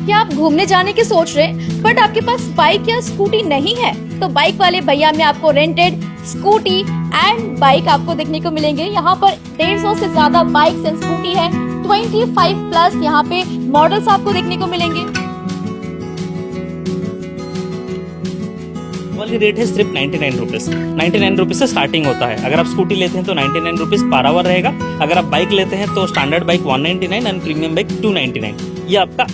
क्या आप घूमने जाने की सोच रहे हैं बट आपके पास बाइक या स्कूटी नहीं है? तो बाइक वाले भैया में आपको रेंटेड स्कूटी एंड बाइक आपको देखने को मिलेंगे। यहाँ पर 150 से ज्यादा बाइक्स एंड स्कूटी है। 25 प्लस यहाँ पे मॉडल्स आपको देखने को मिलेंगे। वाली रेट है सिर्फ 99 रुपीज़। 99 रुपीज़ से स्टार्टिंग होता है। अगर आप स्कूटी लेते हैं तो 99 रुपीज़ पर आवर रहेगा। अगर आप बाइक लेते हैं तो standard bike 199 and premium bike 299 ये आपका।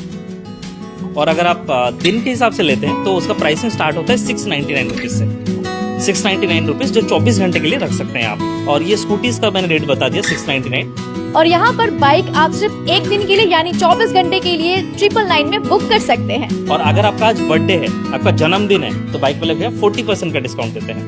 और अगर आप दिन के हिसाब से लेते हैं तो उसका प्राइसिंग स्टार्ट होता है 699 रुपीज़ से। 699 रुपीज़ जो 24 घंटे के लिए रख सकते हैं आप। और ये स्कूटीज़ का मैंने रेट बता दिया 699। और यहाँ पर बाइक आप सिर्फ एक दिन के लिए यानी 24 घंटे के लिए 999 में बुक कर सकते हैं। और अगर आपका आज बर्थडे है, आपका जन्मदिन है, तो बाइक वाले भैया 40% का डिस्काउंट देते हैं।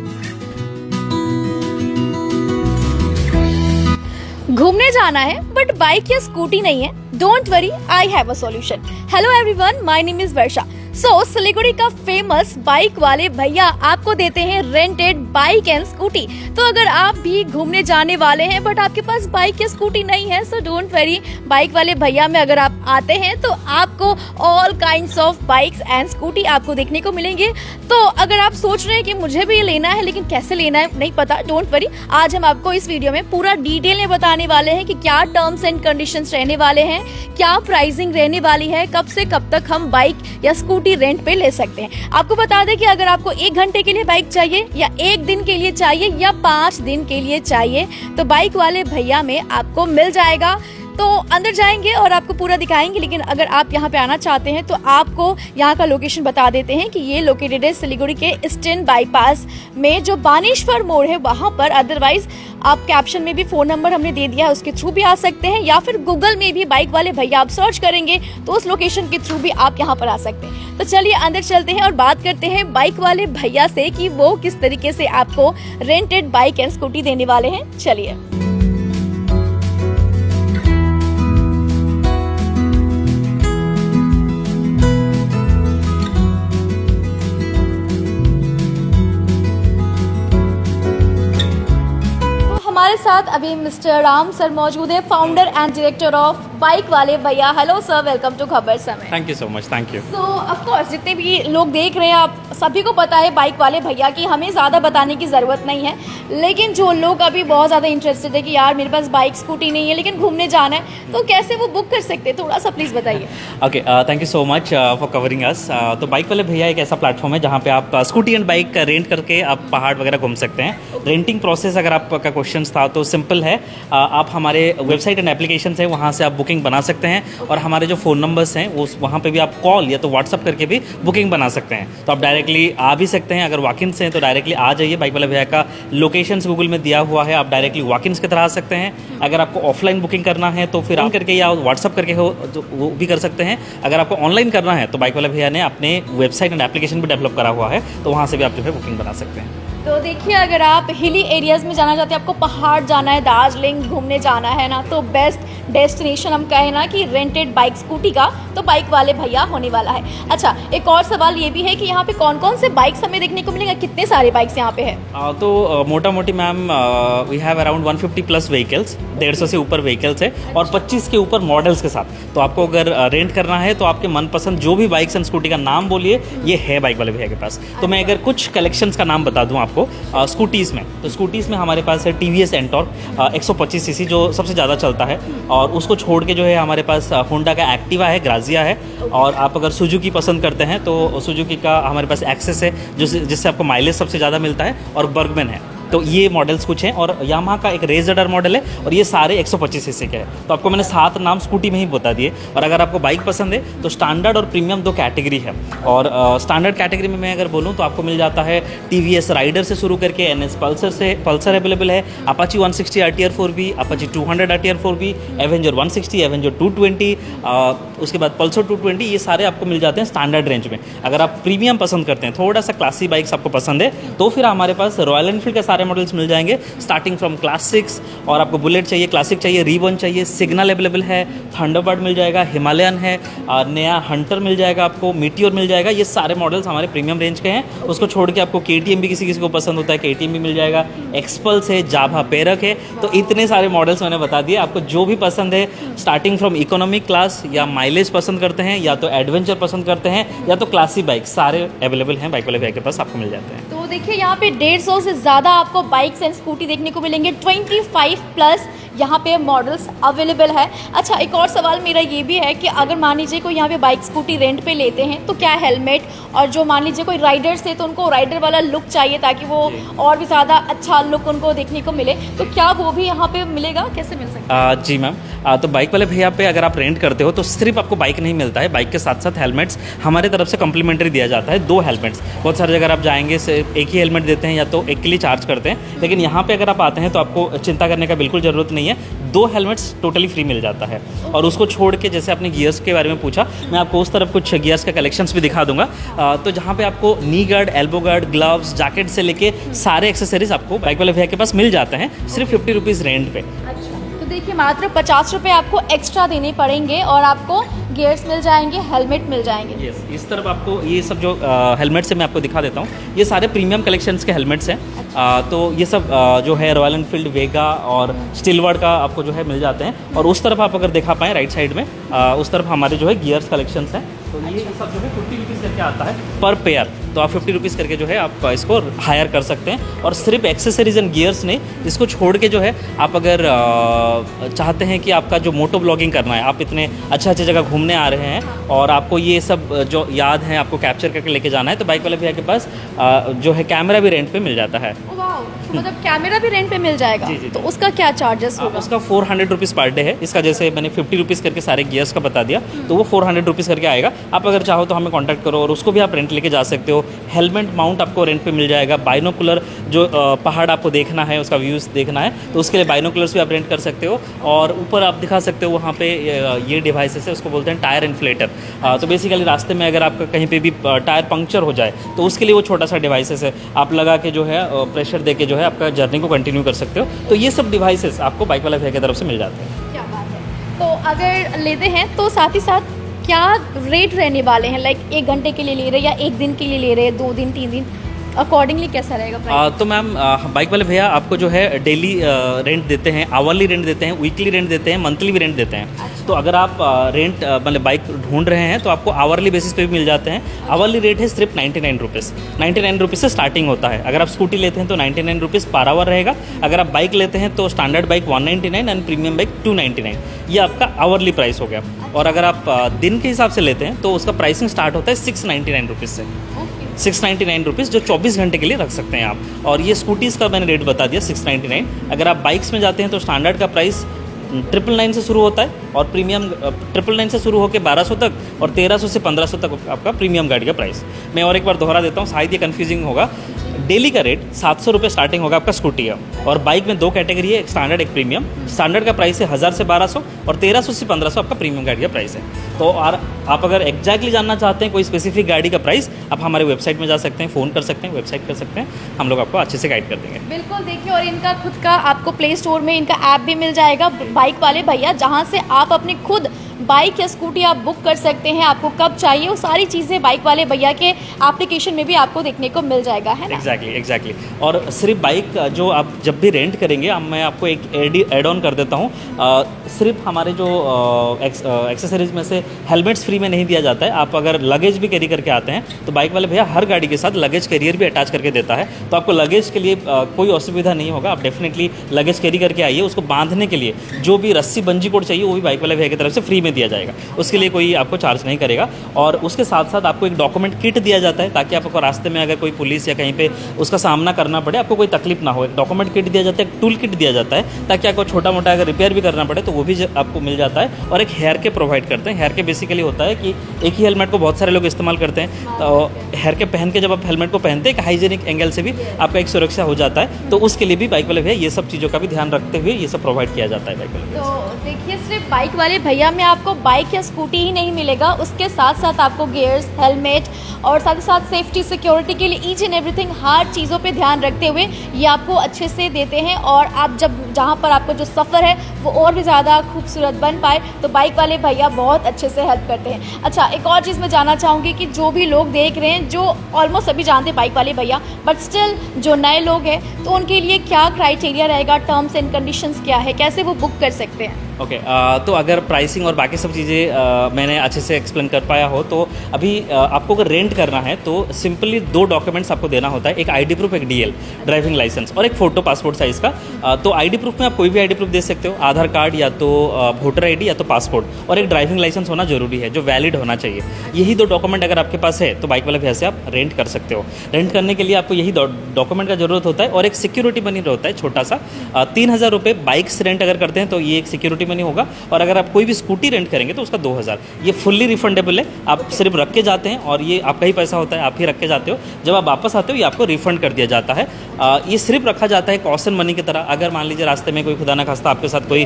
घूमने जाना है बट बाइक या स्कूटी नहीं है? Don't worry, I have a solution. Hello everyone, my name is Varsha. Siliguri का फेमस बाइक वाले भैया आपको देते हैं रेंटेड बाइक एंड स्कूटी। तो अगर आप भी घूमने जाने वाले हैं बट आपके पास बाइक या स्कूटी नहीं है, सो डोंट वरी, बाइक वाले भैया में अगर आप आते हैं तो आपको all kinds of bikes and scooty आपको देखने को मिलेंगे। तो अगर आप सोच रहे हैं कि मुझे भी ये लेना है लेकिन कैसे लेना है नहीं पता, डोंट वरी, आज हम आपको इस वीडियो में पूरा डिटेल में बताने वाले हैं कि क्या टर्म्स एंड कंडीशंस रहने वाले हैं, क्या प्राइसिंग रहने वाली है, कब से कब तक हम बाइक या स्कूटी रेंट पे ले सकते हैं। आपको बता दें कि अगर आपको 1 घंटे के लिए बाइक चाहिए या 1 दिन के लिए चाहिए या 5 दिन के लिए चाहिए तो बाइक वाले भैया में आपको मिल जाएगा। तो अंदर जाएंगे और आपको पूरा दिखाएंगे। लेकिन अगर आप यहाँ पे आना चाहते हैं तो आपको यहाँ का लोकेशन बता देते हैं कि ये लोकेटेड है सिलीगुड़ी के ईस्टर्न बाईपास में जो बानेश्वर मोड़ है वहाँ पर। अदरवाइज आप कैप्शन में भी फोन नंबर हमने दे दिया है, उसके थ्रू भी आ सकते हैं, या फिर गूगल में भी बाइक वाले भैया आप सर्च करेंगे तो उस लोकेशन के थ्रू भी आप यहाँ पर आ सकते हैं। तो चलिए अंदर चलते हैं और बात करते हैं बाइक वाले भैया से कि वो किस तरीके से आपको रेंटेड बाइक एंड स्कूटी देने वाले हैं। चलिए। हमारे साथ अभी मिस्टर राम सर मौजूद है, founder and director of bike वाले भैया। हेलो सर, वेलकम टू खबर समय। Thank you so much, thank you. So of course जितने भी लोग देख रहे हैं आप सभी को पता है बाइक वाले भैया की, हमें ज़्यादा बताने की ज़रूरत नहीं है। लेकिन जो लोग अभी बहुत ज़्यादा इंटरेस्टेड है कि यार मेरे पास बाइक स्कूटी नहीं है लेकिन घूमने जाना है, तो कैसे वो बुक कर सकते हैं, थोड़ा सा प्लीज़ बताइए। Okay, thank you so much for covering us. तो बाइक वाले भैया एक ऐसा प्लेटफॉर्म है जहाँ पे आप स्कूटी एंड बाइक रेंट करके आप पहाड़ वगैरह घूम सकते हैं। रेंटिंग प्रोसेस अगर आपका क्वेश्चन था तो सिंपल है, आप हमारे वेबसाइट एंड एप्लीकेशन है वहाँ से आप बुकिंग बना सकते हैं। और हमारे जो फ़ोन नंबर्स हैं वो वहाँ पे भी आप कॉल या तो व्हाट्सअप करके भी बुकिंग बना सकते हैं। तो आप डायरेक्टली आ भी सकते हैं। अगर वॉक-इन से हैं तो डायरेक्टली आ जाइए। बाइक वाले भैया का लोकेशन गूगल में दिया हुआ है, आप डायरेक्टली वॉक-इन्स की तरह आ सकते हैं। अगर आपको ऑफलाइन बुकिंग करना है तो फिर आप करके या व्हाट्सअप करके हो तो वो भी कर सकते हैं। अगर आपको ऑनलाइन करना है तो बाइक वाले भैया ने अपने वेबसाइट एंड एप्लीकेशन भी डेवलप करा हुआ है, तो वहाँ से भी आप जो है बुकिंग बना सकते हैं। तो देखिए, अगर आप हिली एरियाज़ में जाना चाहते हैं, आपको पहाड़ जाना है, दार्जिलिंग घूमने जाना है ना, तो बेस्ट डेस्टिनेशन हम कहें ना कि रेंटेड बाइक स्कूटी का तो बाइक वाले भैया होने वाला है। अच्छा, एक और सवाल ये भी है कि यहाँ पे कौन कौन से बाइक्स हमें देखने को मिलेंगे, कितने सारे बाइक्स यहाँ पे है? तो मोटा मोटी ma'am we have around 150 plus vehicles, 150 से ऊपर व्हीकल्स है और 25 के ऊपर मॉडल्स के साथ। तो आपको अगर रेंट करना है तो आपके मनपसंद जो भी बाइक्स एंड स्कूटी का नाम बोलिए, ये है बाइक वाले भैया के पास। तो मैं अगर कुछ कलेक्शंस का नाम बता दूँ आपको स्कूटीज़ में, तो स्कूटीज़ में हमारे पास है TVS एंटॉर्क 125 सीसी जो सबसे ज़्यादा चलता है। और उसको छोड़ के जो है हमारे पास होंडा का एक्टिवा है, ग्राजिया है। और आप अगर सुजुकी पसंद करते हैं तो सुजुकी का हमारे पास एक्सेस है जिससे आपको माइलेज सबसे ज़्यादा मिलता है, और बर्गमैन है। तो ये मॉडल्स कुछ हैं। और यामाहा का एक रेजर मॉडल है और ये सारे 125 सीसी के हैं। तो आपको मैंने 7 नाम स्कूटी में ही बता दिए। और अगर आपको बाइक पसंद है तो स्टैंडर्ड और प्रीमियम 2 कैटेगरी है। और स्टैंडर्ड कैटेगरी में मैं अगर बोलूँ तो आपको मिल जाता है TVS राइडर से शुरू करके NS पल्सर अवेलेबल है, Apache 160 RTR 4V, Apache 200 RTR 4V, Avenger 160, Avenger 220, उसके बाद पल्सर 220, ये सारे आपको मिल जाते हैं स्टैंडर्ड रेंज में। अगर आप प्रीमियम पसंद करते हैं, थोड़ा सा क्लासी बाइक्स आपको पसंद है, तो फिर हमारे पास रॉयल एनफील्ड के सारे सारे मॉडल्स मिल जाएंगे, स्टार्टिंग फ्रॉम क्लासिक्स। और आपको बुलेट चाहिए, क्लासिक चाहिए, रीबॉर्न चाहिए, सिग्नल अवेलेबल है, थंडरबर्ड मिल जाएगा, हिमालयन है, नया हंटर मिल जाएगा, आपको मीटियोर मिल जाएगा। ये सारे मॉडल्स हमारे प्रीमियम रेंज के हैं। उसको छोड़ के आपको KTM भी किसी किसी को पसंद होता है, KTM भी मिल जाएगा, एक्सपल्स है, जावा पेरक है। तो इतने सारे मॉडल्स मैंने बता दिए, आपको जो भी पसंद है, स्टार्टिंग फ्रॉम इकोनॉमिक क्लास या माइलेज पसंद करते हैं या तो एडवेंचर पसंद करते हैं या तो क्लासिक बाइक, सारे अवेलेबल हैं बाइक वाले भैया के पास, आपको मिल जाते हैं। तो देखिए यहाँ पे 150 से ज़्यादा आपको बाइक्स एंड स्कूटी देखने को मिलेंगे, 25 प्लस यहाँ पे मॉडल्स अवेलेबल है। अच्छा, एक और सवाल मेरा ये भी है कि अगर मान लीजिए कोई यहाँ पे बाइक स्कूटी रेंट पे लेते हैं तो क्या हेलमेट, और जो मान लीजिए कोई राइडर्स है तो उनको राइडर वाला लुक चाहिए ताकि वो और भी ज़्यादा अच्छा लुक उनको देखने को मिले, तो क्या वो भी यहाँ पे मिलेगा, कैसे मिल सकता है? जी मैम, तो बाइक वाले भैया पे अगर आप रेंट करते हो तो सिर्फ आपको बाइक नहीं मिलता है, बाइक के साथ साथ हेलमेट्स हमारे तरफ से कम्प्लीमेंट्री दिया जाता है। 2 हेलमेट्स, बहुत सारी जगह आप जाएंगे सिर्फ एक ही हेलमेट देते हैं या तो एक के लिए चार्ज करते हैं, लेकिन यहाँ पे अगर आप आते हैं तो आपको चिंता करने का बिल्कुल ज़रूरत नहीं है, 2 हेलमेट्स टोटली फ्री मिल जाता है। और उसको छोड़ के जैसे आपने गियर्स के बारे में पूछा, मैं आपको उस तरफ कुछ गियर्स का कलेक्शंस भी दिखा दूंगा। तो जहाँ पे आपको नी guard, elbow guard, gloves, jacket से लेके सारे एक्सेसरीज आपको बाइक वाले भैया के पास मिल जाते हैं, सिर्फ 50 रुपीज़ रेंट पे। अच्छा, तो देखिए मात्र 50 रुपये आपको एक्स्ट्रा देने पड़ेंगे और आपको गियर्स मिल जाएंगे, हेलमेट मिल जाएंगे। यस, इस तरफ आपको ये सब जो हेलमेट्स है मैं आपको दिखा देता हूँ, ये सारे प्रीमियम कलेक्शंस के हेलमेट्स हैं। तो ये सब जो है रॉयल एनफील्ड, वेगा और स्टिलवार्ड का आपको जो है मिल जाते हैं। और उस तरफ आप अगर देखा पाएँ राइट साइड में, उस तरफ हमारे जो है गियर्स कलेक्शंस हैं। तो ये सब जो है 50 रुपीज़ करके आता है पर पेयर, तो आप 50 रुपीज़ करके जो है आप इसको हायर कर सकते हैं। और सिर्फ एक्सेसरीज एंड गियर्स नहीं, इसको छोड़ के जो है आप अगर चाहते हैं कि आपका जो मोटो ब्लॉगिंग करना है, आप इतने अच्छे जगह घूमने आ रहे हैं और आपको ये सब जो याद है आपको कैप्चर करके लेके जाना है, तो बाइक वाले भैया के पास जो है कैमरा भी रेंट पे मिल जाता है। तो मतलब कैमरा भी रेंट पे मिल जाएगा? जी, जी, तो उसका क्या चार्जेस होगा? उसका 400 रुपीज़ पर डे है। इसका जैसे मैंने 50 रुपीज़ करके सारे गियर्स का बता दिया, तो वो 400 रुपीज़ करके आएगा। आप अगर चाहो तो हमें कांटेक्ट करो और उसको भी आप रेंट लेके जा सकते हो। हेलमेट माउंट आपको रेंट पे मिल जाएगा। बाइनोकुलर जो पहाड़ आपको देखना है, उसका व्यूज़ देखना है, तो उसके लिए बाइनोकुलर्स भी आप रेंट कर सकते हो। और ऊपर आप दिखा सकते हो वहाँ पे ये डिवाइसेस है, उसको बोलते हैं टायर इन्फ्लेटर। तो बेसिकली रास्ते में अगर आपका कहीं पे भी टायर पंक्चर हो जाए तो उसके लिए वो छोटा सा डिवाइसेस है, आप लगा के जो है प्रेशर दे के जो है आपका जर्नी को कंटिन्यू कर सकते हो। तो ये सब डिवाइसेस आपको बाइक वाला भैया की तरफ से मिल जाते हैं। क्या बात है। तो अगर लेते हैं तो साथ ही साथ क्या रेट रहने वाले हैं? लाइक 1 घंटे के लिए ले रहे हैं या 1 दिन के लिए ले रहे हैं, 2 दिन 3 दिन, अकॉर्डिंगली कैसा रहेगा प्राइस? तो मैम बाइक वाले भैया आपको जो है डेली रेंट देते हैं, आवरली रेंट देते हैं, वीकली रेंट देते हैं, मंथली भी रेंट देते हैं। अच्छा। तो अगर आप रेंट मतलब बाइक ढूंढ रहे हैं तो आपको आवरली बेसिस पे भी मिल जाते हैं। आवरली रेट है सिर्फ 99 रुपीज़, 99 रुपीज़ से स्टार्टिंग होता है। अगर आप स्कूटी लेते हैं तो 99 रुपीज़ पर आवर रहेगा। अगर आप बाइक लेते हैं तो standard bike 199 and premium bike 299, ये आपका आवरली प्राइस हो गया। और अगर आप दिन के हिसाब से लेते हैं तो उसका प्राइसिंग स्टार्ट होता है 699 रुपीज़ से। 699 रुपीज़ जो 24 घंटे के लिए रख सकते हैं आप। और ये स्कूटीज़ का मैंने रेट बता दिया 699। अगर आप बाइक्स में जाते हैं तो स्टैंडर्ड का प्राइस 999 से शुरू होता है और प्रीमियम 999 से शुरू होकर 1200 तक और 1300 से 1500 तक आपका प्रीमियम गाड़ी का प्राइस। मैं और एक बार दोहरा देता हूँ, शायद ये कन्फ्यूजिंग होगा। डेली का रेट 700 रुपये स्टार्टिंग होगा आपका स्कूटी का। और बाइक में 2 कैटेगरी है, एक स्टैंडर्ड एक प्रीमियम। स्टैंडर्ड का प्राइस है 1000 से 1200 और 1300 से 1500 आपका प्रीमियम गाड़ी का प्राइस है। तो और आप अगर एग्जैक्टली जानना चाहते हैं कोई स्पेसिफिक गाड़ी का प्राइस, आप हमारे वेबसाइट में जा सकते हैं, फ़ोन कर सकते हैं, वेबसाइट कर सकते हैं, हम लोग आपको अच्छे से गाइड कर देंगे। बिल्कुल, देखिए और इनका खुद का आपको प्ले स्टोर में इनका ऐप भी मिल जाएगा बाइक वाले भैया, जहाँ से आप अपनी खुद बाइक या स्कूटी आप बुक कर सकते हैं। आपको कब चाहिए वो सारी चीज़ें बाइक वाले भैया के एप्लीकेशन में भी आपको देखने को मिल जाएगा, है ना? एग्जैक्टली। और सिर्फ बाइक जो आप जब भी रेंट करेंगे, अब मैं आपको एक एड ऑन कर देता हूँ। सिर्फ हमारे जो एक्सेसरीज में से हेलमेट्स फ्री में नहीं दिया जाता है। आप अगर लगेज भी कैरी करके आते हैं तो बाइक वाले भैया हर गाड़ी के साथ लगेज कैरियर भी अटैच करके देता है। तो आपको लगेज के लिए कोई असुविधा नहीं होगा। आप डेफिनेटली लगेज कैरी करके आइए। उसको बांधने के लिए जो भी रस्सी बंजी कोड चाहिए वो भी बाइक वाले भैया की तरफ से फ्री में दिया जाएगा, उसके लिए कोई आपको चार्ज नहीं करेगा। और उसके साथ साथ आपको एक डॉक्यूमेंट किट दिया जाता है ताकि आपको रास्ते में अगर कोई पुलिस या कहीं पे उसका सामना करना पड़े, आपको कोई तकलीफ ना हो। एक डॉक्यूमेंट किट दिया जाता है, एक टूल किट दिया जाता है ताकि आपको छोटा मोटा अगर रिपेयर भी करना पड़े तो वो भी आपको मिल जाता है। और एक हेयर के प्रोवाइड करते हैं। हेयर के बेसिकली होता है कि एक ही हेलमेट को बहुत सारे लोग इस्तेमाल करते हैं, तो हेयर के पहन के जब आप हेलमेट को पहनते हैं एक हाइजीनिक एंगल से भी आपका एक सुरक्षा हो जाता है। तो उसके लिए भी बाइक वाले भैया ये सब चीज़ों का भी ध्यान रखते हुए ये सब प्रोवाइड किया जाता है बाइक वाले। तो देखिए सिर्फ बाइक वाले भैया में आप आपको बाइक या स्कूटी ही नहीं मिलेगा, उसके साथ साथ आपको गियर्स, हेलमेट और साथ ही साथ सेफ्टी सिक्योरिटी के लिए ईच एंड एवरीथिंग हर चीज़ों पे ध्यान रखते हुए ये आपको अच्छे से देते हैं। और आप जब जहाँ पर आपका जो सफ़र है वो और भी ज़्यादा खूबसूरत बन पाए तो बाइक वाले भैया बहुत अच्छे से हेल्प करते हैं। अच्छा, एक और चीज़ मैं जानना चाहूँगी कि जो भी लोग देख रहे हैं, जो ऑलमोस्ट सभी जानते हैं बाइक वाले भैया, बट स्टिल जो नए लोग हैं तो उनके लिए क्या क्राइटेरिया रहेगा, टर्म्स एंड कंडीशंस क्या है, कैसे वो बुक कर सकते हैं? ओके, तो अगर प्राइसिंग और बाकी सब चीज़ें मैंने अच्छे से एक्सप्लेन कर पाया हो तो अभी आपको अगर रेंट करना है तो सिंपली 2 डॉक्यूमेंट्स आपको देना होता है, एक आईडी प्रूफ, एक डीएल ड्राइविंग लाइसेंस और एक फ़ोटो पासपोर्ट साइज़ का। तो आईडी प्रूफ में आप कोई भी आईडी प्रूफ दे सकते हो, आधार कार्ड या तो वोटर आईडी या तो पासपोर्ट, और एक ड्राइविंग लाइसेंस होना जरूरी है जो वैलिड होना चाहिए। यही 2 डॉक्यूमेंट अगर आपके पास है तो बाइक वाले भैया से आप रेंट कर सकते हो। रेंट करने के लिए आपको यही डॉक्यूमेंट का जरूरत होता है और एक सिक्योरिटी मनी होता है छोटा सा, 3000 रुपये बाइक्स रेंट अगर करते हैं तो ये एक सिक्योरिटी मनी होगा। और अगर आप कोई भी स्कूटी रेंट करेंगे तो उसका 2000। ये फुल्ली रिफंडेबल है, आप सिर्फ रख के जाते हैं और ये आपका ही पैसा होता है, आप ही रख के जाते हो। जब आप वापस आते हो ये आपको रिफंड कर दिया जाता है। ये सिर्फ रखा जाता है कॉशन मनी की तरह। अगर मान लीजिए रास्ते में कोई खुदा ना खास्ता आपके साथ कोई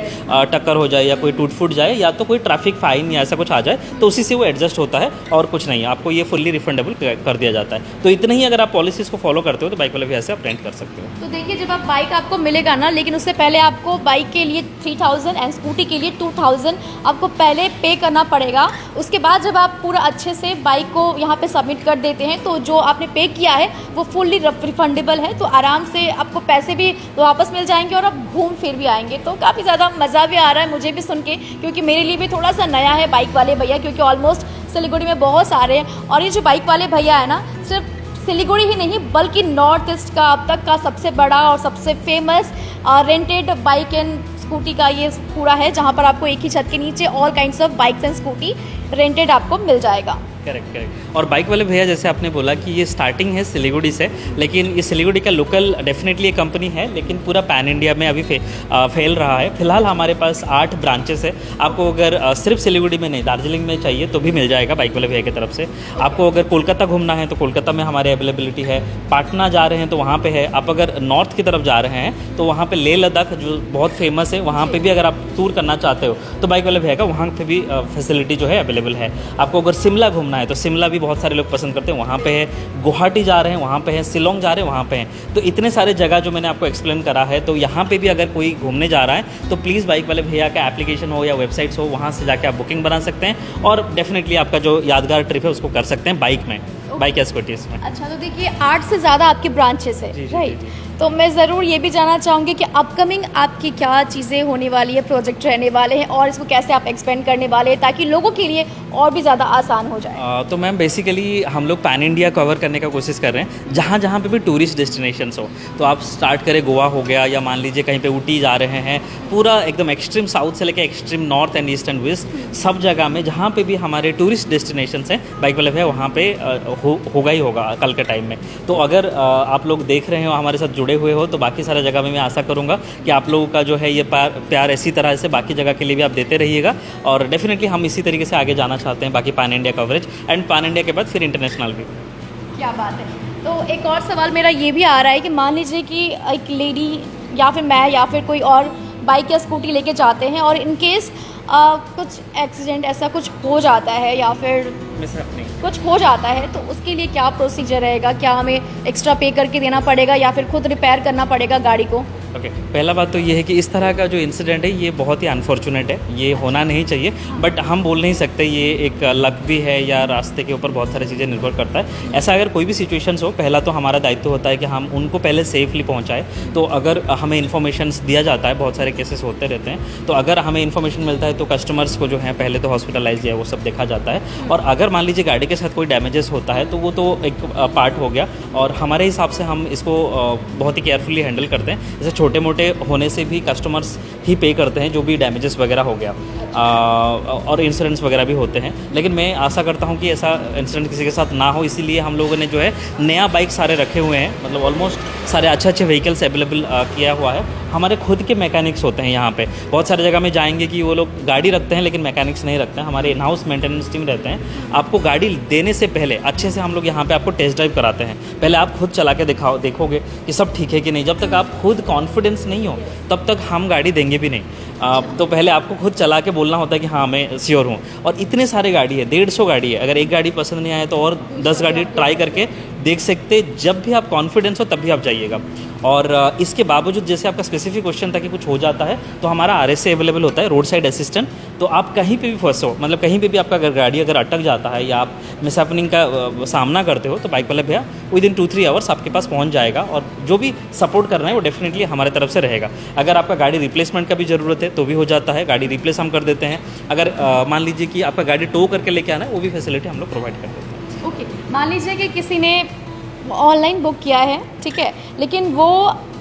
टक्कर हो जाए या कोई टूट फूट जाए या तो कोई ट्रैफिक फाइन या ऐसा कुछ आ जाए तो उसी से वो एडजस्ट होता है और कुछ नहीं है, आपको ये फुल्ली रिफंडेबल कर दिया जाता है। तो इतना ही अगर आप पॉलिसीज़ को फॉलो करते हो तो बाइक वाले भैया से आप रेंट कर सकते हो। तो देखिए, जब आप बाइक आपको मिलेगा ना, लेकिन उससे पहले आपको बाइक के लिए 3000 एंड स्कूटी के लिए 2000 आपको पहले पे करना पड़ेगा। उसके बाद जब आप पूरा अच्छे से बाइक को यहाँ पे सबमिट कर देते हैं तो जो आपने पे किया है वो फुल्ली रिफंडेबल है, तो आराम से आपको पैसे भी वापस मिल जाएंगे और आप घूम फिर भी आएंगे। तो काफ़ी ज़्यादा मज़ा भी आ रहा है मुझे भी सुन के, क्योंकि मेरे लिए भी थोड़ा सा नया है बाइक वाले भैया, क्योंकि ऑलमोस्ट सिलीगुड़ी में बहुत सारे हैं। और ये जो बाइक वाले भैया है ना, सिर्फ सिलीगुड़ी ही नहीं बल्कि नॉर्थ ईस्ट का अब तक का सबसे बड़ा और सबसे famous rented bike and scooty का ये पूरा है, जहाँ पर आपको एक ही छत के नीचे all kinds of bikes and scooty rented आपको मिल जाएगा। करेक्ट। और बाइक वाले भैया जैसे आपने बोला कि ये स्टार्टिंग है सिलीगुड़ी से, लेकिन ये सिलीगुड़ी का लोकल डेफिनेटली एक कंपनी है, लेकिन पूरा पैन इंडिया में अभी फैल रहा है। फिलहाल हमारे पास 8 ब्रांचेस है। आपको अगर सिर्फ सिलीगुड़ी में नहीं, दार्जिलिंग में चाहिए तो भी मिल जाएगा बाइक वाले भैया की तरफ से। आपको अगर कोलकाता घूमना है तो कोलकाता में हमारे अवेलेबिलिटी है, पाटना जा रहे हैं तो वहाँ पर है। आप अगर नॉर्थ की तरफ जा रहे हैं तो वहाँ पर लेह लद्दाख जो बहुत फेमस है, वहाँ पर भी अगर आप टूर करना चाहते हो तो बाइक वाले भैया का वहाँ पर भी फैसिलिटी जो है अवेलेबल है। आपको अगर शिमला घूमना है तो शिमला भी बहुत सारे लोग पसंद करते हैं, वहाँ पे है। गुवाहाटी जा रहे हैं वहाँ पे है, शिलोंग जा रहे हैं वहाँ पे हैं। तो इतने सारे जगह जो मैंने आपको एक्सप्लेन करा है, तो यहाँ पे भी अगर कोई घूमने जा रहा है तो प्लीज़ बाइक वाले भैया का एप्लीकेशन हो या वेबसाइट्स हो, वहाँ से जाके आप बुकिंग बना सकते हैं और डेफिनेटली आपका जो यादगार ट्रिप है उसको कर सकते हैं बाइक में, बाइक या स्कूटीज में। अच्छा, तो देखिए 8 से ज़्यादा आपके ब्रांचेस है, राइट? तो मैं ज़रूर ये भी जानना चाहूँगी कि अपकमिंग आपकी क्या चीज़ें होने वाली है, प्रोजेक्ट रहने वाले हैं और इसको कैसे आप एक्सपेंड करने वाले हैं ताकि लोगों के लिए और भी ज़्यादा आसान हो जाए। तो मैम बेसिकली हम लोग पैन इंडिया कवर करने का कोशिश कर रहे हैं, जहाँ जहाँ पे भी टूरिस्ट डेस्टिनेशंस हो। तो आप स्टार्ट करें गोवा हो गया, या मान लीजिए कहीं पे ऊटी जा रहे हैं, पूरा एकदम एक्सट्रीम साउथ से लेकर extreme north and east and west, सब जगह में जहाँ पे भी हमारे टूरिस्ट डेस्टिनेशंस हैं बाइक वाले भैया वहाँ पे होगा ही होगा कल के टाइम में। तो अगर आप लोग देख रहे हो, हमारे साथ जुड़े हुए हो, तो बाकी सारे जगह में मैं आशा करूँगा कि आप लोगों का जो है ये प्यार इसी तरह से बाकी जगह के लिए भी आप देते रहिएगा। और डेफिनेटली हम इसी तरीके से आगे जाना चाहते हैं, बाकी pan India coverage and pan India के बाद फिर इंटरनेशनल भी। क्या बात है। तो एक और सवाल मेरा ये भी आ रहा है कि मान लीजिए कि एक लेडी या फिर मैं या फिर कोई और बाइक या स्कूटी लेके जाते हैं और इन केस कुछ एक्सीडेंट ऐसा कुछ हो जाता है या फिर कुछ हो जाता है, तो उसके लिए क्या प्रोसीजर रहेगा? क्या हमें एक्स्ट्रा पे करके देना पड़ेगा या फिर खुद रिपेयर करना पड़ेगा गाड़ी को? ओके, पहला बात तो ये है कि इस तरह का जो इंसिडेंट है ये बहुत ही अनफॉर्चुनेट है, ये होना नहीं चाहिए, बट हम बोल नहीं सकते ये एक लक भी है या रास्ते के ऊपर बहुत सारी चीज़ें निर्भर करता है। ऐसा अगर कोई भी सिचुएशंस हो, पहला तो हमारा दायित्व होता है कि हम उनको पहले सेफली पहुँचाएँ। तो अगर हमें इन्फॉर्मेशन दिया जाता है, बहुत सारे केसेस होते रहते हैं, तो अगर हमें इन्फॉर्मेशन मिलता है तो कस्टमर्स को जो है पहले तो हॉस्पिटलाइज या वो सब देखा जाता है। और अगर मान लीजिए गाड़ी के साथ कोई डैमेजेस होता है तो वो तो एक पार्ट हो गया, और हमारे हिसाब से हम इसको बहुत ही केयरफुली हैंडल करते हैं। जैसे छोटे मोटे होने से भी कस्टमर्स ही पे करते हैं जो भी डैमेजेस वगैरह हो गया, और इंश्योरेंस वगैरह भी होते हैं। लेकिन मैं आशा करता हूँ कि ऐसा इंसिडेंट किसी के साथ ना हो, इसीलिए हम लोगों ने जो है नया बाइक सारे रखे हुए हैं, मतलब ऑलमोस्ट सारे अच्छे व्हीकल्स अवेलेबल किया हुआ है। हमारे खुद के मैकेनिक्स होते हैं यहाँ पे। बहुत सारी जगह में जाएंगे कि वो लोग गाड़ी रखते हैं लेकिन मैकेनिक्स नहीं रखते हैं, हमारे इन हाउस मेंटेनेंस टीम रहते हैं। आपको गाड़ी देने से पहले अच्छे से हम लोग यहाँ पे आपको टेस्ट ड्राइव कराते हैं। पहले आप खुद चला के देखोगे कि सब ठीक है कि नहीं। जब तक आप खुद कॉन्फिडेंस नहीं हो तब तक हम गाड़ी देंगे भी नहीं। तो पहले आपको खुद चला के बोलना होता है कि हाँ मैं श्योर हूँ। और इतने सारे गाड़ी है, 150 गाड़ी है। अगर एक गाड़ी पसंद नहीं आए तो और 10 गाड़ी ट्राई करके देख सकते। जब भी आप कॉन्फिडेंस हो तब भी आप जाइएगा। और इसके बावजूद जैसे आपका स्पेसिफिक क्वेश्चन था कि कुछ हो जाता है तो हमारा RSA अवेलेबल होता है, रोड साइड असिस्टेंट। तो आप कहीं पे भी फंसो, मतलब कहीं पे भी आपका अगर गाड़ी अगर अटक जाता है या आप मिसहैपनिंग का सामना करते हो तो बाइक वाले भैया विदिन 2-3 आवर्स आपके पास पहुंच जाएगा। और जो भी सपोर्ट करना है वो डेफिनेटली हमारे तरफ से रहेगा। अगर आपका गाड़ी रिप्लेसमेंट का भी ज़रूरत है तो भी हो जाता है, गाड़ी रिप्लेस हम कर देते हैं। अगर मान लीजिए कि आपका गाड़ी टो करके लेके आना है, वो भी फैसिलिटी हम लोग प्रोवाइड कर देते हैं। ओके, मान लीजिए कि किसी ने ऑनलाइन बुक किया है, ठीक है, लेकिन वो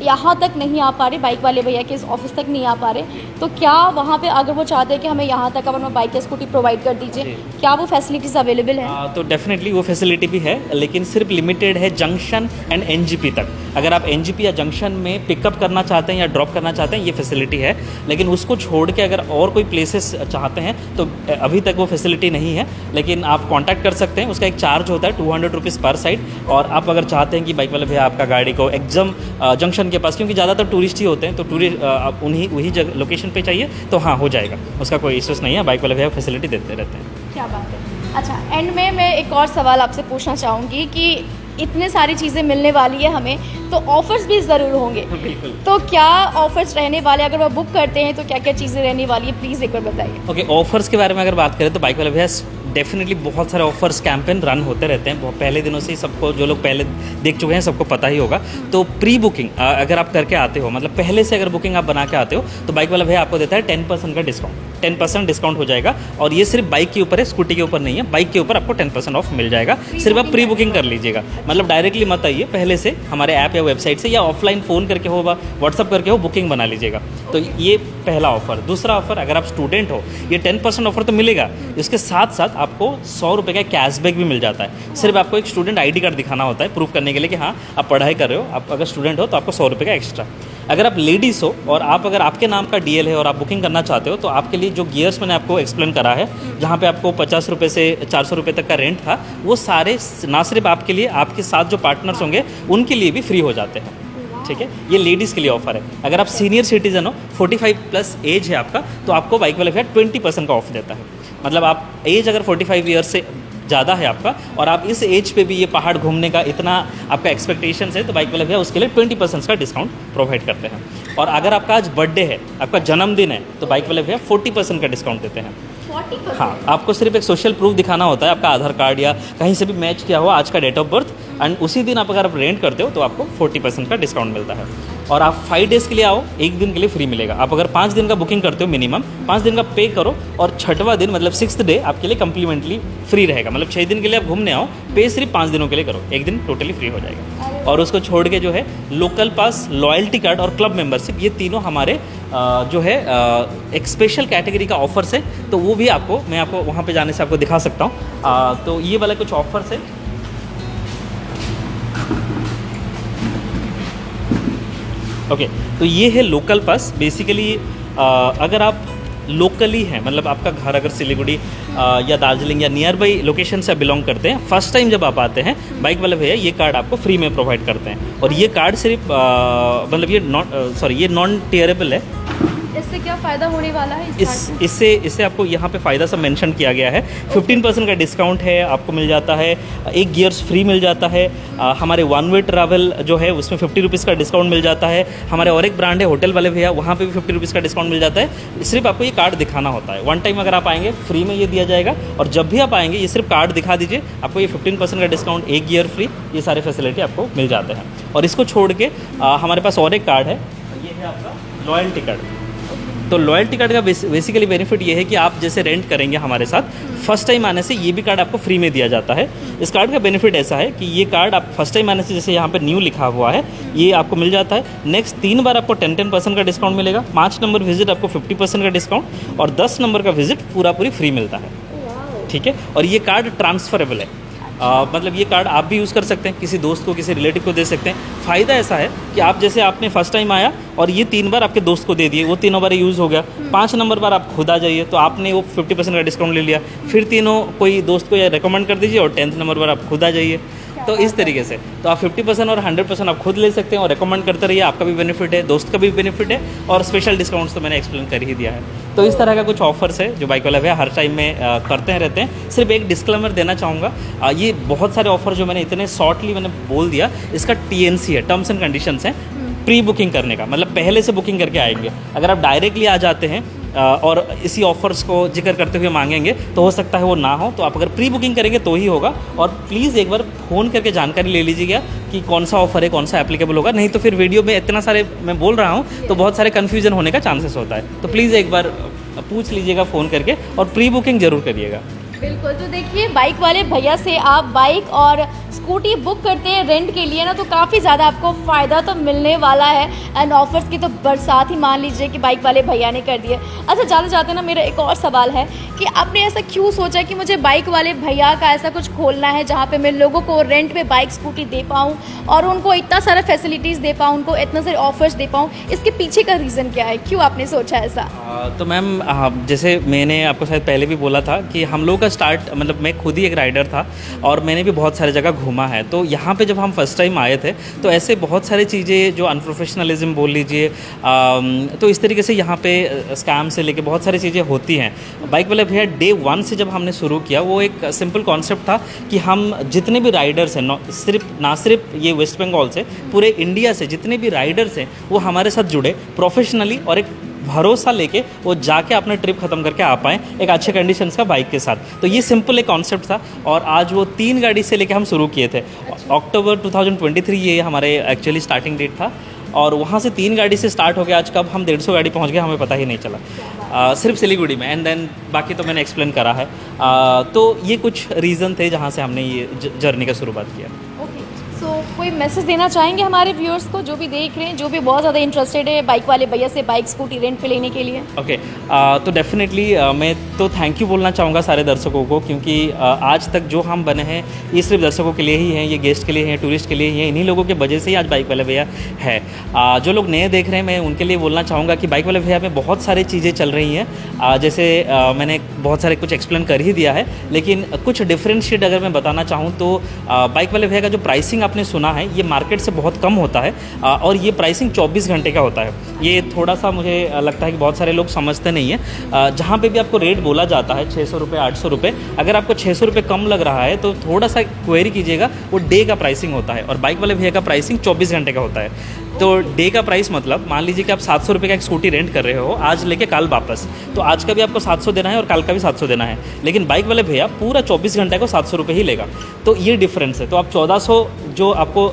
यहाँ तक नहीं आ पा रहे, बाइक वाले भैया के इस ऑफिस तक नहीं आ पा रहे, तो क्या वहाँ पे अगर वो चाहते हैं कि हमें यहाँ तक अपना बाइक या स्कूटी प्रोवाइड कर दीजिए, क्या वो फैसिलिटीज़ अवेलेबल है? तो डेफिनेटली वो फैसिलिटी भी है, लेकिन सिर्फ लिमिटेड है जंक्शन एंड NGP तक। अगर आप NGP या जंक्शन में पिकअप करना चाहते हैं या ड्रॉप करना चाहते हैं, ये फैसिलिटी है। लेकिन उसको छोड़ के अगर और कोई प्लेसेस चाहते हैं तो अभी तक वो फैसिलिटी नहीं है। लेकिन आप कॉन्टैक्ट कर सकते हैं, उसका एक चार्ज होता है 200 रुपीज़ पर साइड। और आप अगर चाहते हैं कि बाइक वाले भैया आपका गाड़ी को एग्जाम जंक्शन के पास, क्योंकि ज़्यादातर टूरिस्ट ही होते हैं, तो टूरिस्ट आप वही जगह लोकेशन पे चाहिए तो हाँ हो जाएगा, उसका कोई इश्यूज़ नहीं है। बाइक वाले भैया फैसिलिटी देते रहते हैं। क्या बात है। अच्छा, एंड में मैं एक और सवाल आपसे पूछना चाहूँगी कि इतने सारी चीज़ें मिलने वाली है हमें, तो ऑफर्स भी ज़रूर होंगे। बिल्कुल। तो क्या ऑफर्स रहने वाले, अगर वो बुक करते हैं तो क्या क्या चीज़ें रहने वाली है, प्लीज़ एक बार बताइए। ओके, ऑफर्स के बारे में अगर बात करें तो बाइक वाले भैया डेफिनेटली बहुत सारे ऑफर्स कैंपेन रन होते रहते हैं। पहले दिनों से ही सबको, जो लोग पहले देख चुके हैं सबको पता ही होगा। तो प्री बुकिंग अगर आप करके आते हो, मतलब पहले से अगर बुकिंग आप बना के आते हो तो बाइक वाला भैया आपको देता है 10% का डिस्काउंट। 10% डिस्काउंट हो जाएगा। और ये सिर्फ बाइक के ऊपर है, स्कूटी के ऊपर नहीं है। बाइक के ऊपर आपको 10% ऑफ मिल जाएगा, सिर्फ आप प्री बुकिंग कर लीजिएगा। मतलब डायरेक्टली मत आइए, पहले से हमारे ऐप या वेबसाइट से या ऑफलाइन फ़ोन करके हो, व्हाट्सअप करके हो, बुकिंग बना लीजिएगा। तो ये पहला ऑफर। दूसरा ऑफर, अगर आप स्टूडेंट हो, ये 10% ऑफर तो मिलेगा, इसके साथ साथ आपको 100 रुपये का कैशबैक भी मिल जाता है। सिर्फ आपको एक स्टूडेंट ID कार्ड दिखाना होता है प्रूफ करने के लिए कि हाँ आप पढ़ाई कर रहे हो। आप अगर स्टूडेंट हो तो आपको 100 रुपये का एक्स्ट्रा। अगर आप लेडीज़ हो और आप अगर आपके नाम का DL है और आप बुकिंग करना चाहते हो तो आपके लिए जो गियर्स मैंने आपको एक्सप्लेन करा है, जहाँ पे आपको 50 रुपये से 400 रुपये तक का रेंट था, वो सारे ना सिर्फ आपके लिए, आपके साथ जो पार्टनर्स होंगे उनके लिए भी फ्री हो जाते हैं। ठीक है, ये लेडीज़ के लिए ऑफर है। अगर आप सीनियर सिटीजन हो, 45 प्लस एज है आपका, तो आपको बाइक वाला भैया 20% का ऑफ देता है। मतलब आप एज अगर 45 ईयर्स से ज़्यादा है आपका और आप इस एज पे भी ये पहाड़ घूमने का इतना आपका एक्सपेक्टेशन है, तो बाइक वाले भैया उसके लिए 20% का डिस्काउंट प्रोवाइड करते हैं। और अगर आपका आज बर्थडे है, आपका जन्मदिन है, तो बाइक वाले भैया 40% का डिस्काउंट देते हैं। 40%? हाँ, आपको सिर्फ एक सोशल प्रूफ दिखाना होता है, आपका आधार कार्ड या कहीं से भी मैच किया हुआ आज का डेट ऑफ बर्थ, एंड उसी दिन आप अगर रेंट करते हो तो आपको 40% का डिस्काउंट मिलता है। और आप 5 डेज़ के लिए आओ, एक दिन के लिए फ्री मिलेगा। आप अगर 5 दिन का बुकिंग करते हो, मिनिमम 5 दिन का पे करो, और 6वां दिन मतलब 6th डे आपके लिए कंप्लीमेंटली फ्री रहेगा। मतलब 6 दिन के लिए आप घूमने आओ, पे सिर्फ 5 दिनों के लिए करो, एक दिन टोटली फ्री हो जाएगा। और उसको छोड़ के जो है लोकल पास, लॉयल्टी कार्ड और क्लब मेंबरशिप, ये तीनों हमारे जो है एक स्पेशल कैटेगरी का ऑफर्स है। तो वो भी आपको, मैं आपको वहाँ पे जाने से आपको दिखा सकता हूँ। तो ये वाला कुछ ऑफर्स है। ओके, तो ये है लोकल पास। बेसिकली अगर आप लोकली हैं, मतलब आपका घर अगर सिलीगुड़ी या दार्जिलिंग या नियर बाई लोकेशन से बिलोंग करते हैं, फर्स्ट टाइम जब आप आते हैं, बाइक वाले भैया ये कार्ड आपको फ्री में प्रोवाइड करते हैं। और ये कार्ड सिर्फ मतलब ये नॉन टेयरेबल है। इससे क्या फ़ायदा होने वाला है? इससे आपको यहाँ पे फ़ायदा सब मेंशन किया गया है। 15% का डिस्काउंट है, आपको मिल जाता है, एक गियर्स फ्री मिल जाता है। हमारे वन वे ट्रैवल जो है उसमें 50 रुपीज़ का डिस्काउंट मिल जाता है। हमारे और एक ब्रांड है होटल वाले भैया, वहाँ पे भी 50 रुपीज़ का डिस्काउंट मिल जाता है। सिर्फ आपको ये कार्ड दिखाना होता है। वन टाइम अगर आप आएंगे फ्री में ये दिया जाएगा, और जब भी आप आएंगे ये सिर्फ कार्ड दिखा दीजिए, आपको ये 15% का डिस्काउंट, एक गियर फ्री, ये सारे फैसिलिटी आपको मिल जाते हैं। और इसको छोड़ के हमारे पास और एक कार्ड है, ये है आपका लॉयल्टी कार्ड। तो लॉयल्टी कार्ड का बेसिकली बेनिफिट ये है कि आप जैसे रेंट करेंगे हमारे साथ, फर्स्ट टाइम आने से ये भी कार्ड आपको फ्री में दिया जाता है। इस कार्ड का बेनिफिट ऐसा है कि ये कार्ड आप फर्स्ट टाइम आने से, जैसे यहाँ पे न्यू लिखा हुआ है, ये आपको मिल जाता है। नेक्स्ट 3 बार आपको 10% का डिस्काउंट मिलेगा। 5 नंबर विजिट आपको 50% का डिस्काउंट, और 10 नंबर का विजिट पूरी फ्री मिलता है। ठीक है, और ये कार्ड ट्रांसफरेबल है। मतलब ये कार्ड आप भी यूज़ कर सकते हैं, किसी दोस्त को, किसी रिलेटिव को दे सकते हैं। फ़ायदा ऐसा है कि आप जैसे आपने फर्स्ट टाइम आया और ये 3 बार आपके दोस्त को दे दिए, वो तीनों बार यूज़ हो गया, 5 नंबर बार आप खुद आ जाइए तो आपने वो 50% का डिस्काउंट ले लिया, फिर तीनों कोई दोस्त को या रिकमेंड कर दीजिए और 10th नंबर पर आप खुद आ जाइए। तो इस तरीके से तो आप 50% और 100% आप खुद ले सकते हैं और रिकमेंड करते रहिए, आपका भी बेनिफिट है, दोस्त का भी बेनिफिट है और स्पेशल डिस्काउंट्स तो मैंने एक्सप्लेन कर ही दिया है। तो इस तरह का कुछ ऑफर्स है जो बाइक वाला भैया हर टाइम में करते हैं रहते हैं। सिर्फ एक डिस्क्लेमर देना चाहूँगा, ये बहुत सारे ऑफर जो मैंने इतने शॉर्टली मैंने बोल दिया, इसका TNC है, टर्म्स एंड कंडीशंस हैं प्री बुकिंग करने का, मतलब पहले से बुकिंग करके आएंगे। अगर आप डायरेक्टली आ जाते हैं और इसी ऑफर्स को जिक्र करते हुए मांगेंगे तो हो सकता है वो ना हो, तो आप अगर प्री बुकिंग करेंगे तो ही होगा। और प्लीज़ एक बार फ़ोन करके जानकारी ले लीजिएगा कि कौन सा ऑफर है, कौन सा एप्लीकेबल होगा, नहीं तो फिर वीडियो में इतना सारे मैं बोल रहा हूँ तो बहुत सारे कन्फ्यूजन होने का चांसेस होता है। तो प्लीज़ एक बार पूछ लीजिएगा फ़ोन करके और प्री बुकिंग ज़रूर करिएगा। बिल्कुल। तो देखिए, बाइक वाले भैया से आप बाइक और स्कूटी बुक करते हैं रेंट के लिए ना, तो काफ़ी ज़्यादा आपको फ़ायदा तो मिलने वाला है। एंड ऑफर्स की तो बरसात ही मान लीजिए कि बाइक वाले भैया ने कर दिए। अच्छा, जाते जाते ना मेरा एक और सवाल है कि आपने ऐसा क्यों सोचा कि मुझे बाइक वाले भैया का ऐसा कुछ खोलना है जहाँ पे मैं लोगों को रेंट पे बाइक स्कूटी दे पाऊँ और उनको इतना सारा फैसिलिटीज़ दे पाऊँ, उनको इतना सारे ऑफर्स दे पाऊँ? इसके पीछे का रीज़न क्या है, क्यों आपने सोचा ऐसा? तो मैम, जैसे मैंने आपको शायद पहले भी बोला था कि हम लोग का स्टार्ट, मतलब मैं खुद ही एक राइडर था और मैंने भी बहुत सारी जगह घूमा है। तो यहाँ पे जब हम फर्स्ट टाइम आए थे तो ऐसे बहुत सारी चीज़ें जो अनप्रोफेशनलिज्म बोल लीजिए, तो इस तरीके से यहाँ पे स्कैम से लेके बहुत सारी चीज़ें होती हैं। बाइक वाले भैया डे 1 से जब हमने शुरू किया, वो एक सिंपल कॉन्सेप्ट था कि हम जितने भी राइडर्स हैं, ना सिर्फ ये वेस्ट बंगाल से, पूरे इंडिया से जितने भी राइडर्स हैं वो हमारे साथ जुड़े प्रोफेशनली और एक भरोसा लेके वो जाके अपना ट्रिप ख़त्म करके आ पाएँ एक अच्छे कंडीशंस का बाइक के साथ। तो ये सिंपल एक कॉन्सेप्ट था और आज वो 3 गाड़ी से लेके हम शुरू किए थे। अक्टूबर 2023 ये हमारे एक्चुअली स्टार्टिंग डेट था और वहाँ से 3 गाड़ी से स्टार्ट हो गया। आज कब हम 150 गाड़ी पहुँच गए हमें पता ही नहीं चला, सिर्फ सिलीगुड़ी में। एंड देन बाकी तो मैंने एक्सप्लेन करा है। तो ये कुछ रीज़न थे जहाँ से हमने ये जर्नी का शुरुआत किया। सो कोई मैसेज देना चाहेंगे हमारे व्यूअर्स को, जो भी देख रहे हैं, जो भी बहुत ज़्यादा इंटरेस्टेड है बाइक वाले भैया से बाइक स्कूटी रेंट पे लेने के लिए? ओके, तो डेफिनेटली मैं तो थैंक यू बोलना चाहूँगा सारे दर्शकों को, क्योंकि आज तक जो हम बने हैं ये सिर्फ दर्शकों के लिए ही हैं, ये गेस्ट के लिए हैं, टूरिस्ट के लिए ही हैं। इन्हीं लोगों की वजह से ही आज बाइक वाले भैया है। जो लोग नए देख रहे हैं मैं उनके लिए बोलना चाहूँगा कि बाइक वाले भैया में बहुत सारी चीज़ें चल रही हैं। जैसे मैंने बहुत सारे कुछ एक्सप्लेन कर ही दिया है, लेकिन कुछ डिफ्रेंशिएट अगर मैं बताना चाहूँ तो बाइक वाले भैया का जो प्राइसिंग आपने सुना है ये मार्केट से बहुत कम होता है और ये प्राइसिंग 24 घंटे का होता है। ये थोड़ा सा मुझे लगता है कि बहुत सारे लोग समझते नहीं हैं। जहाँ पे भी आपको रेट बोला जाता है 600 रुपये, 800 रुपये, अगर आपको 600 रुपये कम लग रहा है तो थोड़ा सा क्वेरी कीजिएगा, वो डे का प्राइसिंग होता है और बाइक वाले भैया का प्राइसिंग 24 घंटे का होता है। तो डे का प्राइस मतलब मान लीजिए कि आप 700 रुपये का एक स्कूटी रेंट कर रहे हो आज लेके कल वापस, तो आज का भी आपको 700 देना है और कल का भी 700 देना है, लेकिन बाइक वाले भैया पूरा 24 घंटे को 700 रुपये ही लेगा। तो ये डिफरेंस है। तो आप 1400 जो आपको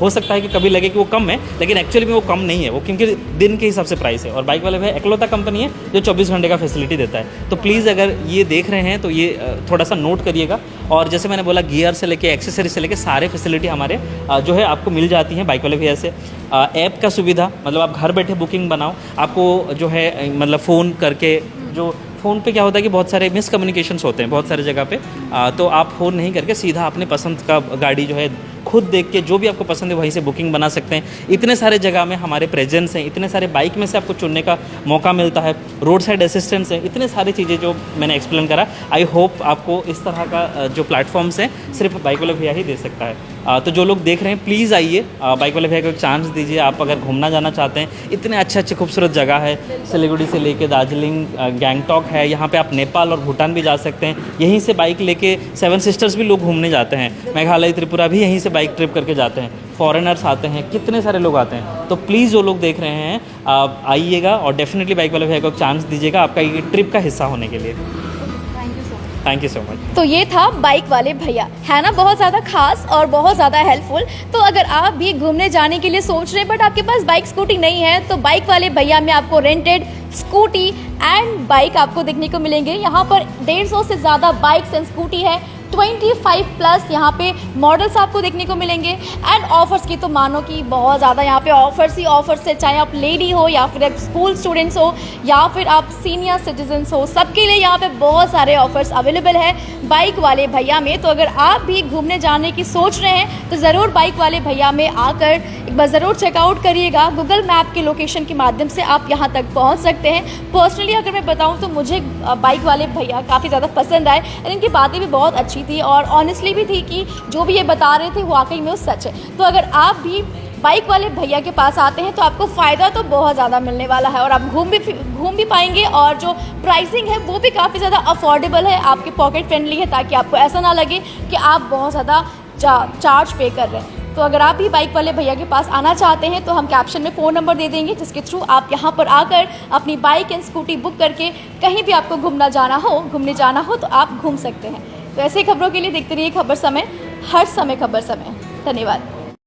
हो सकता है कि कभी लगे कि वो कम है, लेकिन एक्चुअली में वो कम नहीं है, वो क्योंकि दिन के हिसाब से प्राइस है। और बाइक वाले भैया एकलौता कंपनी है जो 24 घंटे का फैसिलिटी देता है। तो प्लीज़ अगर ये देख रहे हैं तो ये थोड़ा सा नोट करिएगा। और जैसे मैंने बोला, गियर से लेके एक्सेसरी से लेके सारे फैसिलिटी हमारे जो है आपको मिल जाती हैं बाइक वाले भैया से। ऐप का सुविधा, मतलब आप घर बैठे बुकिंग बनाओ, आपको जो है मतलब फ़ोन करके, जो फ़ोन पे क्या होता है कि बहुत सारे मिसकम्युनिकेशंस होते हैं बहुत सारी जगह पे, तो आप फ़ोन नहीं करके सीधा अपने पसंद का गाड़ी जो है खुद देख के जो भी आपको पसंद है वहीं से बुकिंग बना सकते हैं। इतने सारे जगह में हमारे प्रेजेंस हैं, इतने सारे बाइक में से आपको चुनने का मौका मिलता है, रोड साइड असिस्टेंस है, इतने सारी चीज़ें जो मैंने एक्सप्लेन करा। आई होप आपको इस तरह का जो प्लेटफॉर्म्स हैं सिर्फ बाइक वाले भैया ही दे सकता है। तो जो लोग देख रहे हैं प्लीज़ आइए, बाइक वाले भैया को एक चांस दीजिए। आप अगर घूमना जाना चाहते हैं, इतने अच्छे अच्छे खूबसूरत जगह है, सिलीगुड़ी से लेके दार्जिलिंग, गैंगटॉक है, यहाँ पे आप नेपाल और भूटान भी जा सकते हैं। यहीं से बाइक लेके 7 सिस्टर्स भी लोग घूमने जाते हैं, मेघालय, त्रिपुरा भी यहीं से बाइक ट्रिप करके जाते हैं, फॉरेनर्स आते हैं, कितने सारे लोग आते हैं। तो प्लीज़ जो लोग देख रहे हैं आप आइएगा और डेफिनेटली बाइक वाले भैया को एक चांस दीजिएगा आपका ये ट्रिप का हिस्सा होने के लिए। Thank you so much. तो ये था बाइक वाले भैया, है ना, बहुत ज़्यादा खास और बहुत ज़्यादा हेल्पफुल। तो अगर आप भी घूमने जाने के लिए सोच रहे हैं बट आपके पास बाइक स्कूटी नहीं है, तो बाइक वाले भैया में आपको रेंटेड स्कूटी एंड बाइक आपको देखने को मिलेंगे। यहाँ पर 150 से ज़्यादा बाइक्स एंड स्कूटी है, 25 प्लस यहाँ पे मॉडल्स आपको देखने को मिलेंगे। एंड ऑफर्स की तो मानो कि बहुत ज़्यादा यहाँ पे ऑफर्स ही ऑफर्स है, चाहे आप लेडी हो या फिर आप स्कूल स्टूडेंट्स हो या फिर आप सीनियर सिटीजन्स हो, सबके लिए यहाँ पे बहुत सारे ऑफर्स अवेलेबल है बाइक वाले भैया में। तो अगर आप भी घूमने जाने की सोच रहे हैं तो ज़रूर बाइक वाले भैया में आकर एक बार ज़रूर चेकआउट करिएगा। गूगल मैप के लोकेशन के माध्यम से आप यहाँ तक पहुँच सकते हैं। पर्सनली अगर मैं बताऊँ तो मुझे बाइक वाले भैया काफ़ी ज़्यादा पसंद आए और इनकी बातें भी बहुत अच्छी थी और ऑनेस्टली भी थी कि जो भी ये बता रहे थे वाकई में वो सच है। तो अगर आप भी बाइक वाले भैया के पास आते हैं तो आपको फ़ायदा तो बहुत ज़्यादा मिलने वाला है और आप घूम भी पाएंगे और जो प्राइसिंग है वो भी काफ़ी ज़्यादा अफोर्डेबल है, आपके पॉकेट फ्रेंडली है, ताकि आपको ऐसा ना लगे कि आप बहुत ज़्यादा चार्ज पे कर रहे हैं। तो अगर आप भी बाइक वाले भैया के पास आना चाहते हैं तो हम कैप्शन में फ़ोन नंबर दे देंगे, जिसके थ्रू आप यहाँ पर आकर अपनी बाइक एंड स्कूटी बुक करके कहीं भी आपको घूमने जाना हो तो आप घूम सकते हैं। तो ऐसे खबरों के लिए देखते रहिए खबर समय, हर समय खबर समय। धन्यवाद।